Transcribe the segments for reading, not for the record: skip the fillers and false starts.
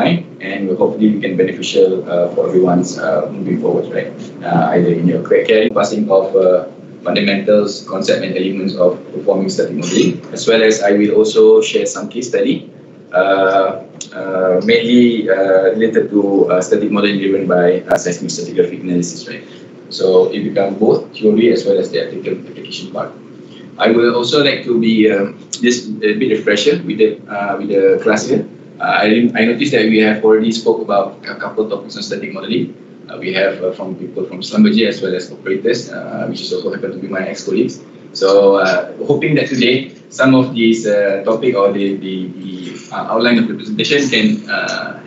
online, and hopefully we can beneficial for everyone's moving forward, right? Either in your career, passing of fundamentals, concept and elements of performing static modeling, as well as I will also share some case study, mainly related to static modeling driven by seismic stratigraphic analysis, right? So it becomes both theory as well as the application part. I will also like to be just a bit refresher with the class here. I noticed that we have already spoke about a couple of topics on static modeling. We have from people from Schlumberger as well as operators, which is also happen to be my ex-colleagues. So hoping that today some of these topic or the outline of the presentation can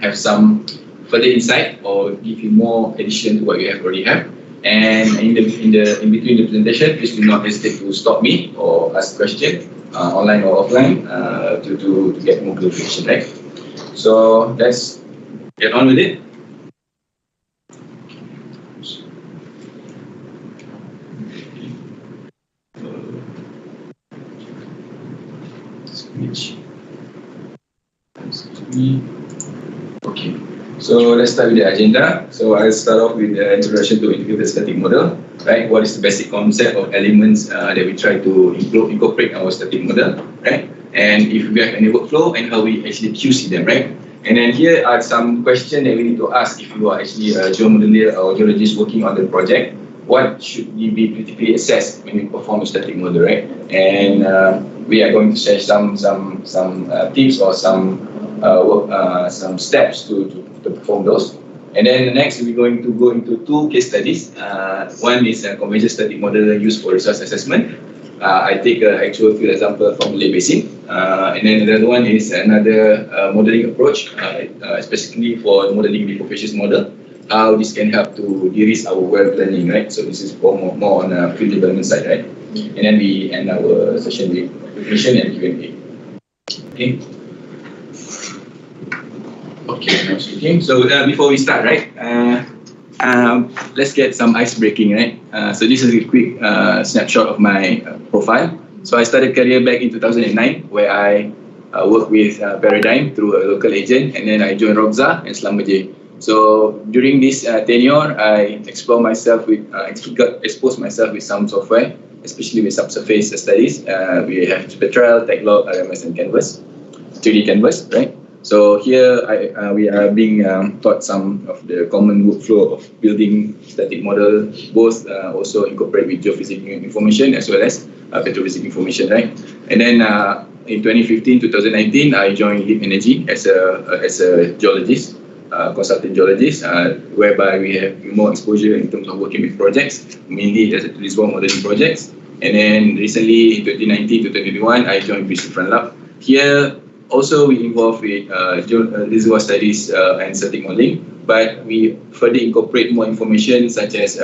have some further insight or give you more addition to what you already have. And in between the presentation, please do not hesitate to stop me or ask questions online or offline to get more clarification, right? So let's get on with it. Okay, so let's start with the agenda. So I'll start off with the introduction to integrated static model, right? What is the basic concept of elements that we try to incorporate our static model, right? And if we have any workflow and how we actually QC them, right? And then here are some questions that we need to ask if you are actually a geomodeler or geologist working on the project. What should be critically assessed when we perform a static model, right? And we are going to share some tips or some steps to perform those. And then next we're going to go into two case studies. One is a conventional static model used for resource assessment. I take an actual field example from Lake Basin. And then the other one is another modeling approach, specifically for modeling the coefficient model. How this can help to de-risk our well planning, right? So this is more on a field development side, right? And then we end our session with question and Q&A. Okay. Okay, now speaking. So before we start, right? Let's get some ice breaking, right? So this is a quick snapshot of my profile. So I started career back in 2009, where I worked with Paradigm through a local agent, and then I joined Roxa and Schlumberger. So during this tenure, I exposed myself with some software, especially with subsurface studies. We have Spectral, Techlog, RMS, and Canvas, 3D Canvas, right? So here we are being taught some of the common workflow of building static model, both also incorporate with geophysical information as well as petrophysical information, right? And then in 2015-2019, I joined Leap Energy as a geologist. Consultant geologist, whereby we have more exposure in terms of working with projects, mainly as a reservoir modeling projects. And then recently, in 2019 to 2021, I joined British Front Lab. Here, also we involved with reservoir studies and static modeling, but we further incorporate more information such as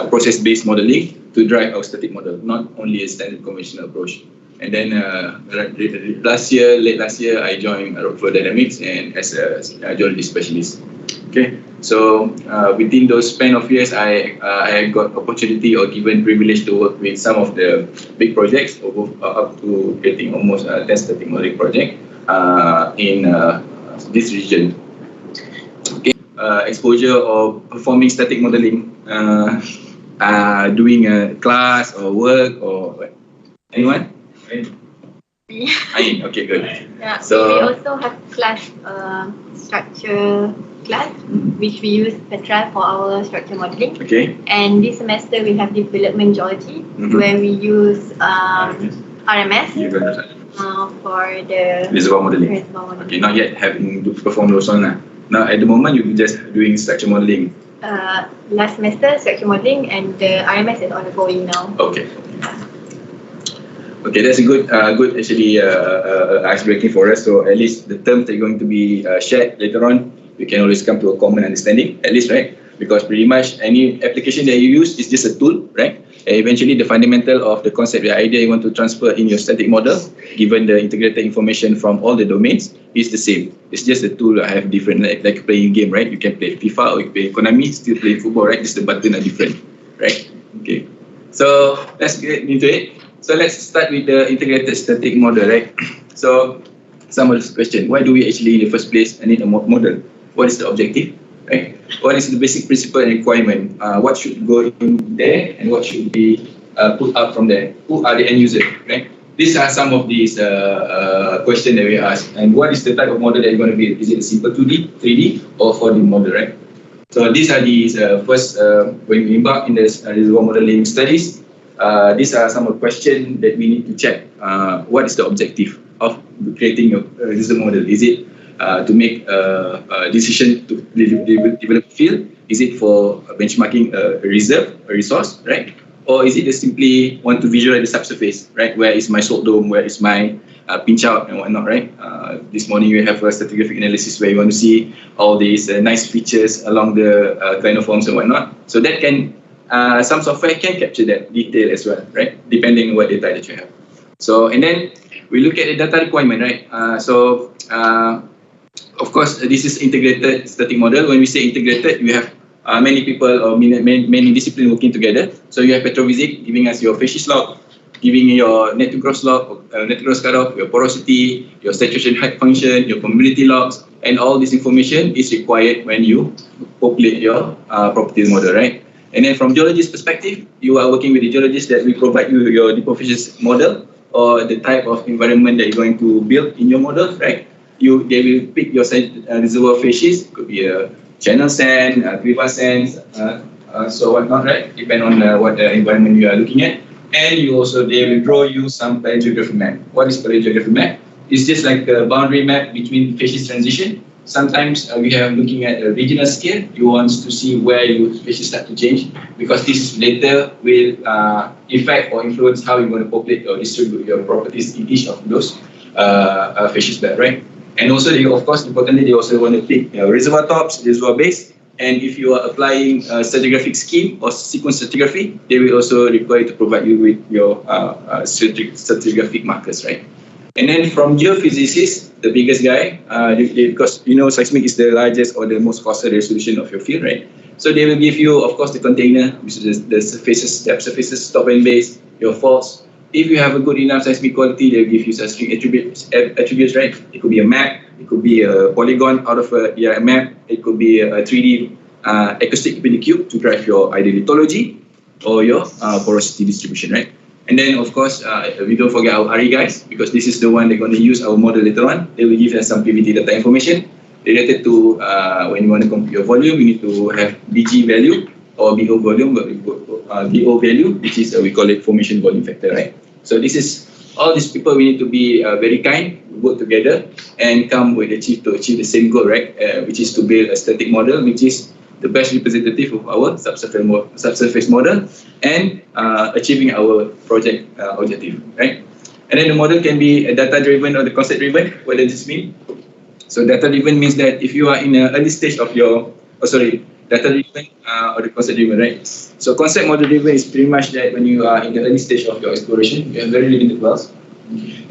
process-based modeling to drive our static model, not only a standard conventional approach. And then late last year, I joined Rockflow Dynamics and as a geology specialist. Okay, so within those span of years, I got opportunity or given privilege to work with some of the big projects, up to getting almost 10 static modeling project in this region. Okay, exposure of performing static modeling, doing a class or work or what? Anyone? Ain, okay, good. Yeah, so we also have class structure class, which we use Petra for our structure modeling. Okay. And this semester we have development geology, where we use RMS for the reservoir modeling. Okay, not yet having to perform those one. Now at the moment you're just doing structure modeling. Last semester structure modeling, and the RMS is ongoing now. Okay. Okay, that's a good actually ice breaking for us. So at least the terms that are going to be shared later on, we can always come to a common understanding, at least, right? Because pretty much any application that you use is just a tool, right? And eventually the fundamental of the concept, the idea you want to transfer in your static model, given the integrated information from all the domains, is the same. It's just a tool that have different, like playing a game, right? You can play FIFA or you play Konami, still play football, right? Just the button are different, right? Okay. So let's get into it. So let's start with the integrated static model, right? So some of the question. Why do we actually in the first place need a model? What is the objective? Right? What is the basic principle and requirement? What should go in there and what should be put out from there? Who are the end users? Right? These are some of these questions that we ask. And what is the type of model that you're going to build? Is it a simple 2D, 3D, or 4D model, right? So these are the first, when we embark in the reservoir modeling studies, these are some of the questions that we need to check. What is the objective of creating a reservoir model? Is it to make a decision to develop a field? Is it for benchmarking a reserve, a resource, right? Or is it just simply want to visualize the subsurface, right? Where is my salt dome? Where is my pinch out and whatnot, right? This morning we have a stratigraphic analysis where you want to see all these nice features along the clinoforms and whatnot. So that can, some software can capture that detail as well, right? Depending on what data that you have. So, and then we look at the data requirement, right? Of course, this is integrated static model. When we say integrated, you have many people or many disciplines working together. So you have petrophysics giving us your phase log, giving your net to gross log, net to gross cutoff, your porosity, your saturation height function, your permeability logs, and all this information is required when you populate your properties model, right? And then from geologist perspective, you are working with the geologist that will provide you your deposition model or the type of environment that you're going to build in your model, right? They will pick your reservoir phases. It could be a channel sand, river sands, so whatnot, right? Depend on what environment you are looking at. And they will draw you some paleogeography map. What is paleogeography map? It's just like a boundary map between phases transition. Sometimes we have looking at a regional scale. You want to see where your phases start to change because this later will affect or influence how you're going to populate or distribute your properties in each of those phases there, right? And also, of course, importantly, they also want to pick reservoir tops, reservoir base. And if you are applying a stratigraphic scheme or sequence stratigraphy, they will also require to provide you with your stratigraphic markers, right? And then from geophysicists, the biggest guy, because you know seismic is the largest or the most costly resolution of your field, right? So they will give you, of course, the container, which is the surfaces, depth surfaces, top and base, your faults. If you have a good enough seismic quality, they'll give you seismic attributes, right? It could be a map, it could be a polygon out of a map, it could be a 3D acoustic cube to drive your either lithology or your porosity distribution, right? And then, of course, we don't forget our RE guys, because this is the one they're going to use our model later on. They will give us some PVT data information related to when you want to compute your volume, you need to have BG value or BO volume, BO value, which is we call it formation volume factor, right? So this is all these people. We need to be very kind, work together, and come with to achieve the same goal, right? Which is to build a static model, which is the best representative of our subsurface model, and achieving our project objective, right? And then the model can be data-driven or the concept-driven. What does this mean? So data-driven means that if you are in an early stage of your, data-driven or the concept-driven, right? So concept model-driven is pretty much that when you are in the early stage of your exploration, you have very limited wells,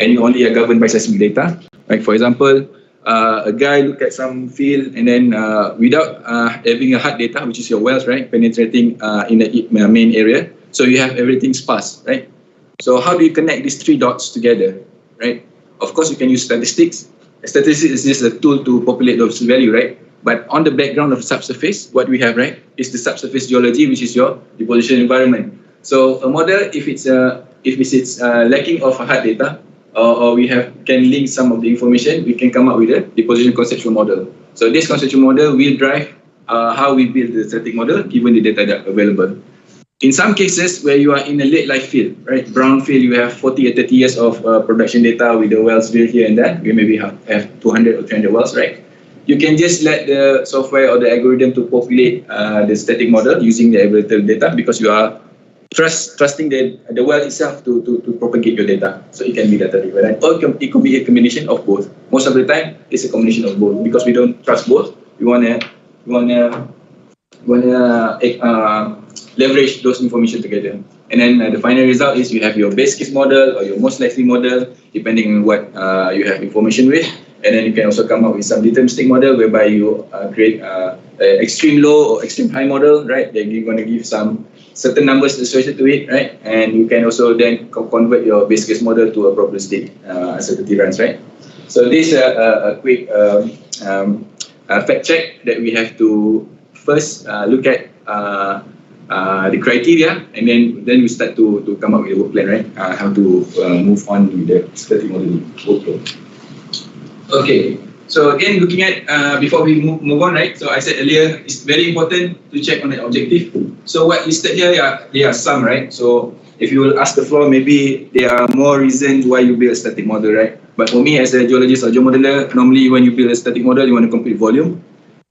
and you only are governed by seismic data. Like for example, a guy look at some field and then without having a hard data, which is your wells, right, penetrating in the main area, so you have everything sparse, right? So how do you connect these three dots together, right? Of course, you can use statistics. Statistics is just a tool to populate those value, right? But on the background of subsurface, what we have, right, is the subsurface geology, which is your deposition environment. So a model, if it's lacking of hard data, or we can link some of the information, we can come up with a deposition conceptual model. So this conceptual model will drive how we build the static model given the data that are available. In some cases where you are in a late life field, right, brown field, you have 40 or 30 years of production data with the wells drilled here and there. We maybe have 200 or 300 wells, right? You can just let the software or the algorithm to populate the static model using the available data, because you are trusting the well itself to propagate your data. So it can be data-driven, right? Or it could be a combination of both. Most of the time, it's a combination of both, because we don't trust both. We wanna leverage those information together. And then the final result is you have your base case model or your most likely model, depending on what you have information with. And then you can also come up with some deterministic model whereby you create extreme low or extreme high model, right? That you're going to give some certain numbers associated to it, right? And you can also then convert your base case model to a probabilistic uncertainty runs, right? So this is a quick fact check that we have to first look at the criteria, and then we start to come up with a work plan, right? How to move on with the static modeling workflow. Okay, so again, looking at before we move on, right? So I said earlier, it's very important to check on the objective. So what listed here, there are some, right? So if you will ask the floor, maybe there are more reasons why you build a static model, right? But for me, as a geologist or geomodeler, normally when you build a static model, you want to compute volume.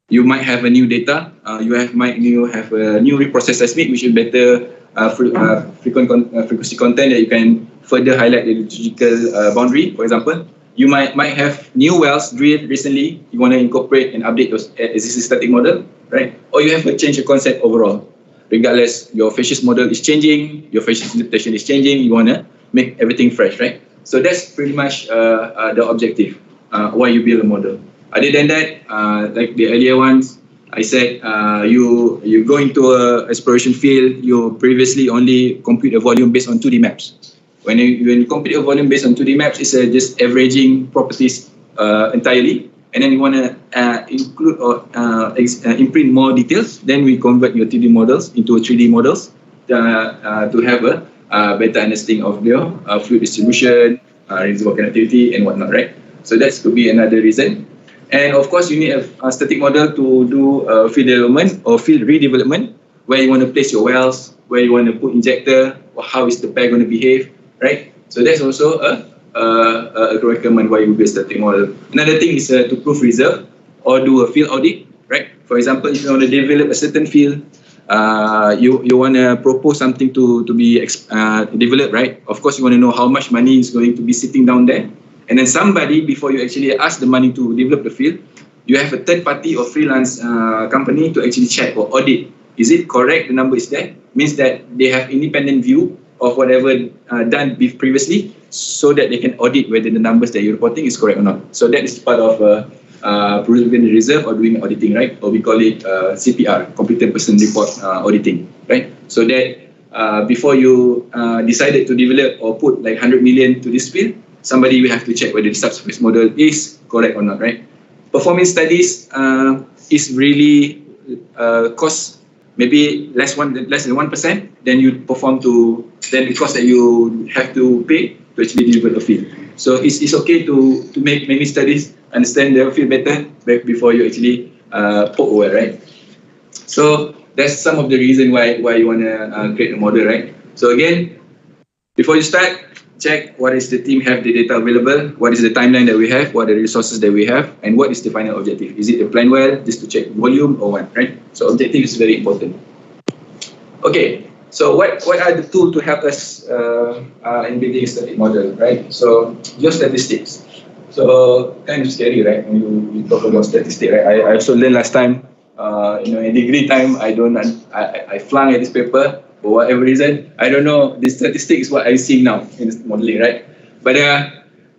You might have a new data. You might have a new reprocess seismic, which is better frequency content that you can further highlight the geological boundary, for example. You might have new wells drilled recently. You want to incorporate and update those existing static model, right? Or you have a change of concept overall. Regardless, your facies model is changing, your facies interpretation is changing. You want to make everything fresh, right? So that's pretty much the objective, why you build a model. Other than that, like the earlier ones, I said you go into a exploration field, you previously only compute a volume based on 2D maps. When you compute a volume based on 2D maps, it's just averaging properties entirely, and then you want to include or imprint more details. Then we convert your 2D models into 3D models to have a better understanding of their fluid distribution, reservoir connectivity, and whatnot, right? So that could be another reason. And of course, you need a static model to do field development or field redevelopment, where you want to place your wells, where you want to put injector, or how is the pair going to behave, right? So that's also a recommend why you build static model. Another thing is to prove reserve or do a field audit, right? For example, if you want to develop a certain field, you want to propose something to be developed, right? Of course, you want to know how much money is going to be sitting down there. And then somebody, before you actually ask the money to develop the field, you have a third party or freelance company to actually check or audit. Is it correct? The number is there. Means that they have independent view of whatever done previously, so that they can audit whether the numbers that you're reporting is correct or not. So that is part of proving the reserve or doing auditing, right? Or we call it CPR, competent person report auditing, right? So that before you decided to develop or put like 100 million to this field, somebody will have to check whether the subsurface model is correct or not, right? Performance studies is really cost maybe less than 1%. Then you perform then the cost that you have to pay to actually deliver the field. So it's okay to make many studies, understand the field better before you actually poke over, right? So that's some of the reason why you want to create a model, right? So again, before you start, check what is the team have the data available, what is the timeline that we have, what are the resources that we have, and what is the final objective. Is it a plan well, just to check volume or what, right? So objective is very important. Okay, so what are the tools to help us in building a static model, right? So geostatistics. So kind of scary, right? When you talk about statistics, right? I also learned last time, in degree time, I flung at this paper. For whatever reason, I don't know, the statistics is what I see now in this modeling, right? But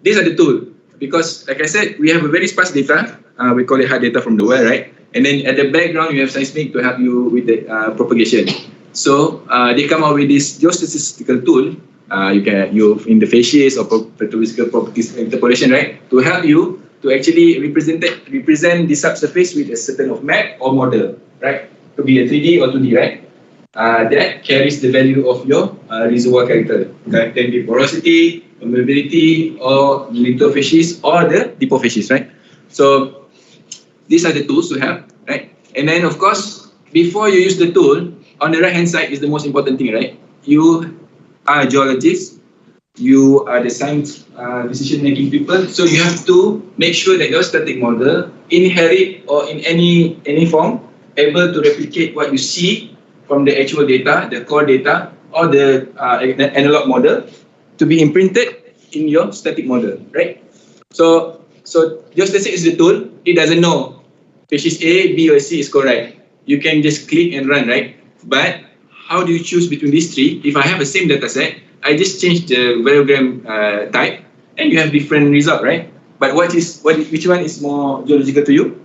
these are the tools, because like I said, we have a very sparse data. We call it hard data from the well, right? And then at the background, you have seismic to help you with the propagation. So they come out with this geostatistical tool. You in the facies or petrological properties interpolation, right? To help you to actually represent the subsurface with a certain of map or model, right? To be a 3D or 2D, right? That carries the value of your reservoir character. That can be porosity, permeability, or little facies, or the deeper facies, right? So these are the tools to help, right? And then of course, before you use the tool, on the right hand side is the most important thing, right? You are a geologist, you are the science decision making people, so you have to make sure that your static model inherit or in any form able to replicate what you see from the actual data, the core data, or the analog model to be imprinted in your static model, right? So geostatistics is the tool. It doesn't know facies A, B, or C is correct. You can just click and run, right? But how do you choose between these three? If I have the same data set, I just change the variogram type, and you have different result, right? But which one is more geological to you?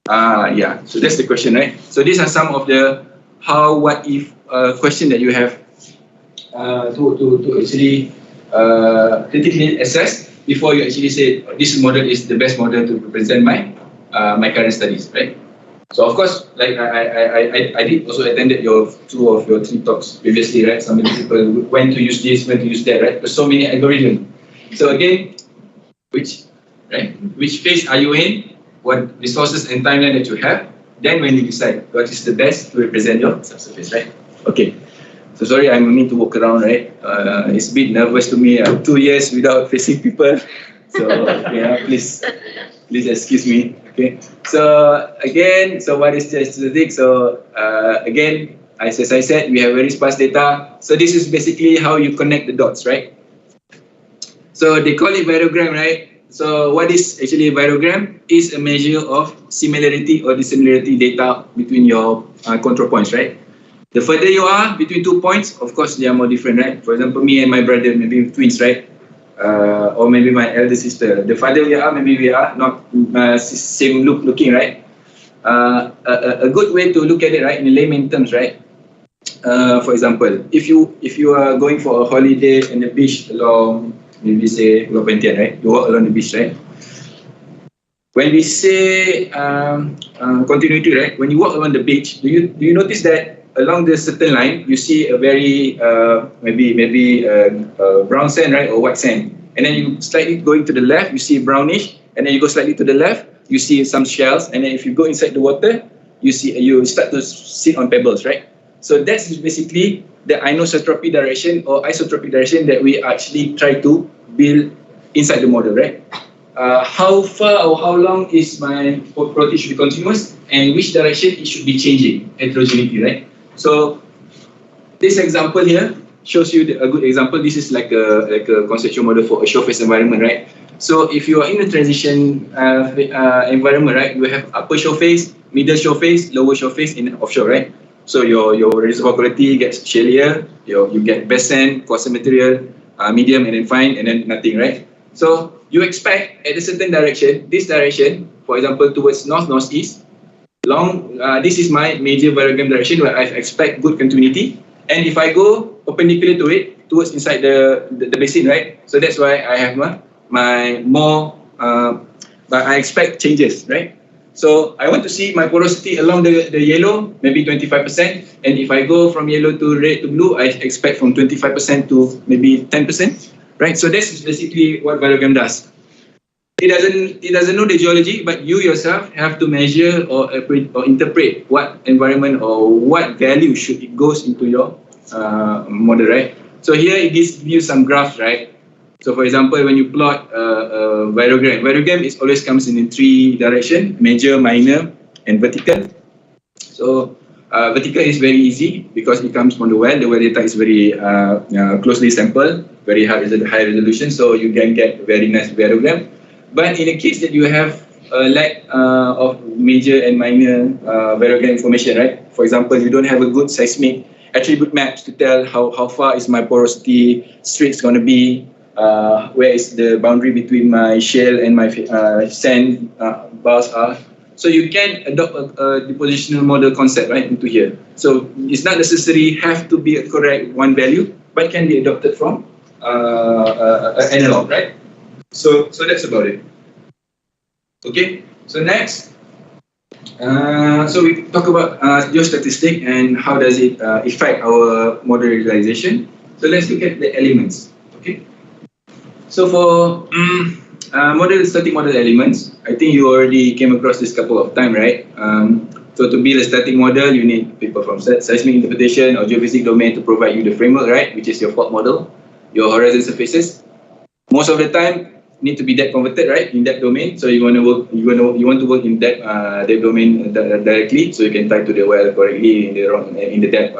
Yeah. So that's the question, right? So these are some of the how, what if question that you have to actually critically assess before you actually say this model is the best model to represent my my current studies, right? So of course, like I did also attended your 3 talks previously, right? Some many people when to use this, when to use that, right? There's so many algorithms. So again, which phase are you in? What resources and timeline that you have? Then when you decide what is the best to represent your subsurface, right? Okay. So sorry, I'm need to walk around, right? It's a bit nervous to me. 2 years without facing people. So yeah, please excuse me. Okay. So again, so what is geostatistics? So again, as I said, we have very sparse data. So this is basically how you connect the dots, right? So they call it virogram, right? So what is actually a virogram? Is a measure of similarity or dissimilarity data between your control points, right? The further you are between 2 points, of course, they are more different, right? For example, me and my brother, maybe twins, right? Or maybe my elder sister. The farther we are, maybe we are not same looking, right? A good way to look at it, right, in layman terms, right? For example, if you are going for a holiday in the beach along, maybe say Pulau Pentian, right? You walk along the beach, right? When we say continuity, right? When you walk along the beach, do you notice that along the certain line you see a very maybe brown sand, right, or white sand, and then you slightly going to the left, you see brownish, and then you go slightly to the left, you see some shells, and then if you go inside the water, you start to sit on pebbles, right? So that's basically the anisotropy direction or isotropic direction that we actually try to build inside the model, right? How far or how long is my protein should be continuous, and which direction it should be changing, heterogeneity, right? So this example here shows you a good example. This is like a conceptual model for a shore face environment, right? So if you are in a transition environment, right, you have upper shore face, middle shore face, lower shore face, and offshore, right? So your reservoir quality gets shalier, you get best sand, coarser material, medium, and then fine, and then nothing, right? So you expect at a certain direction, this direction, for example, towards north-northeast, this is my major virogram direction where I expect good continuity. And if I go perpendicular to it, towards inside the basin, right? So that's why I have my more, but I expect changes, right? So I want to see my porosity along the yellow, maybe 25%. And if I go from yellow to red to blue, I expect from 25% to maybe 10%, right? So this is basically what virogram does. It doesn't know the geology, but you yourself have to measure or interpret what environment or what value should it goes into your model, right? So here it gives you some graphs, right? So for example, when you plot virogram is always comes in 3 direction: major, minor, and vertical. So vertical is very easy because it comes from the well. The well data is very closely sampled, very high resolution, so you can get very nice virogram. But in the case that you have a lack of major and minor virogram information, right? For example, you don't have a good seismic attribute maps to tell how far is my porosity streaks going to be, where is the boundary between my shale and my sand bars are. So you can adopt a depositional model concept, right, into here. So it's not necessarily have to be a correct one value, but can be adopted from analog, right? So that's about it. Okay, so next, so we talk about geostatistic and how does it affect our model realization. So let's look at the elements. Okay, so for static model elements, I think you already came across this couple of times, right? So to build a static model, you need people from seismic interpretation or geophysics domain to provide you the framework, right? Which is your fault model, your horizon surfaces. Most of the time, need to be depth converted, right, in that domain. So you want to work in that domain directly, so you can tie to the well correctly in the depth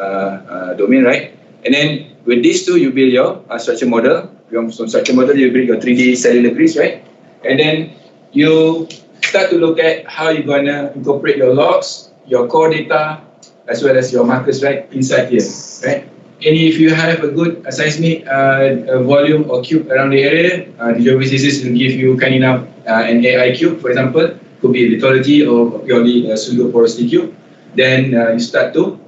domain, right? And then with these two, you build your structure model. From structure model, you build your 3D cellular grids, right? And then you start to look at how you're gonna incorporate your logs, your core data, as well as your markers, right, inside here, right? And if you have a good seismic volume or cube around the area, the geophysicist will give you kind enough an AI cube, for example, could be a lithology or purely a pseudo porosity cube. Then you start to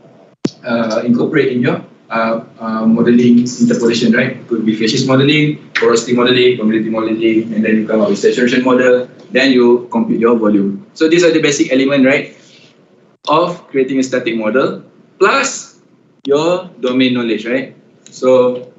incorporate in your modeling interpolation, right? Could be facies modeling, porosity modeling, permeability modeling, and then you come up with saturation model. Then you compute your volume. So these are the basic elements, right, of creating a static model, plus your domain knowledge, right? So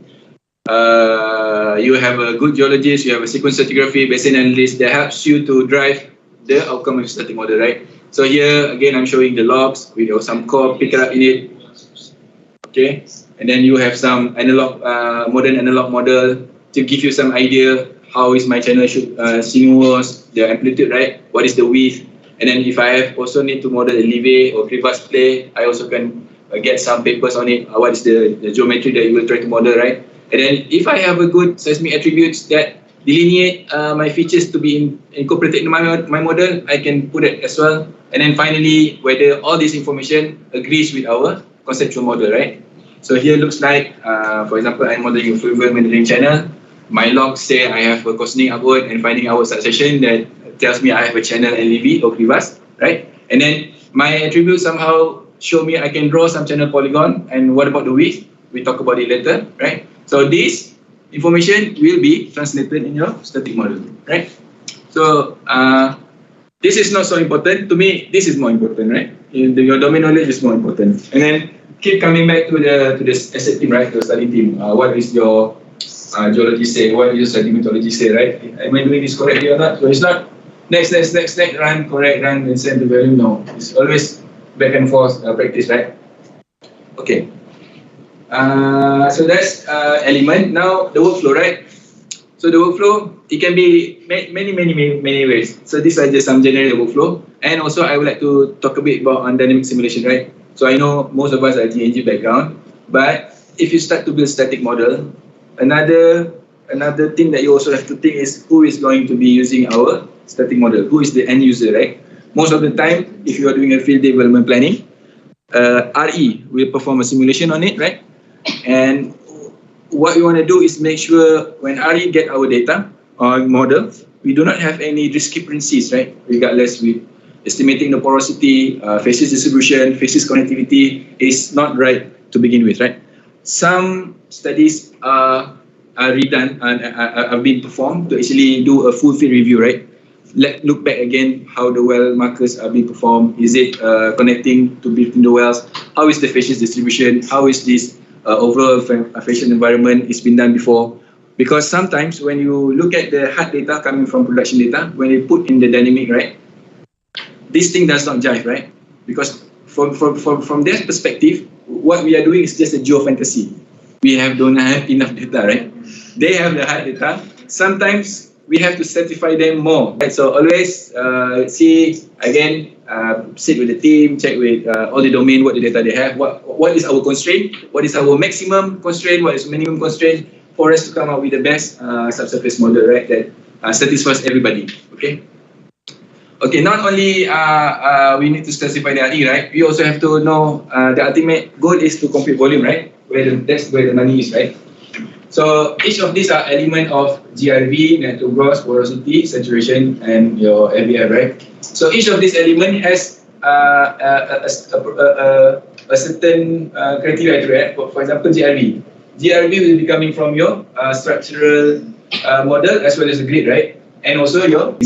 you have a good geologist, you have a sequence stratigraphy, basin analyst that helps you to drive the outcome of your static model, right? So here again, I'm showing the logs with some core picker up in it. Okay, and then you have some analog, modern analog model to give you some idea how is my channel sinuous, the amplitude, right? What is the width? And then if I have also need to model a levee or crevasse play, I also can get some papers on it. What is the geometry that you will try to model, right? And then if I have a good seismic attributes that delineate my features to be incorporated in my model, I can put it as well. And then finally, whether all this information agrees with our conceptual model, right? So here looks like, for example, I'm modeling a fluvial meandering channel. My logs say I have a coarsening upward and finding outward succession that tells me I have a channel and levee or crevasse, right? And then my attributes somehow show me I can draw some channel polygon. And what about the width? We talk about it later, right? So this information will be translated in your static model, right? So this is not so important. To me, this is more important, right? Your domain knowledge is more important. And then keep coming back to the asset team, right? The study team. What is your geology say? What is your sedimentology say, right? Am I doing this correctly or not? So it's not next, run, correct, run, and send the value. No, it's always back and forth practice, right? Okay. So that's element. Now the workflow, right? So the workflow, it can be many ways. So these are just some general workflow. And also I would like to talk a bit about on dynamic simulation, right? So I know most of us are GNG background, but if you start to build static model, another thing that you also have to think is who is going to be using our static model? Who is the end user, right? Most of the time, if you are doing a field development planning, RE will perform a simulation on it, right? And what we want to do is make sure when RE get our data or model, we do not have any discrepancies, right? Regardless with estimating the porosity, facies distribution, facies connectivity is not right to begin with, right? Some studies are redone and have been performed to actually do a full field review, right? Look back again how the well markers are being performed. Is it connecting to between the wells? How is the facies distribution? How is this overall facial environment is been done before? Because sometimes when you look at the hard data coming from production data, when you put in the dynamic, right, this thing does not jive, right? Because from their perspective, what we are doing is just a geofantasy. We don't have enough data, right? They have the hard data. Sometimes we have to certify them more, right? So always see again, sit with the team, check with all the domain, what the data they have, what is our constraint, what is our maximum constraint, what is minimum constraint, for us to come up with the best subsurface model, right, that satisfies everybody. Okay, not only we need to specify the RE, right? We also have to know the ultimate goal is to compute volume, right? That's where the money is, right? So each of these are element of GRV, net to gross, porosity, saturation, and your LVF, right? So each of these element has a certain criteria, right? For example, GRV. GRV will be coming from your structural model as well as the grid, right? And also your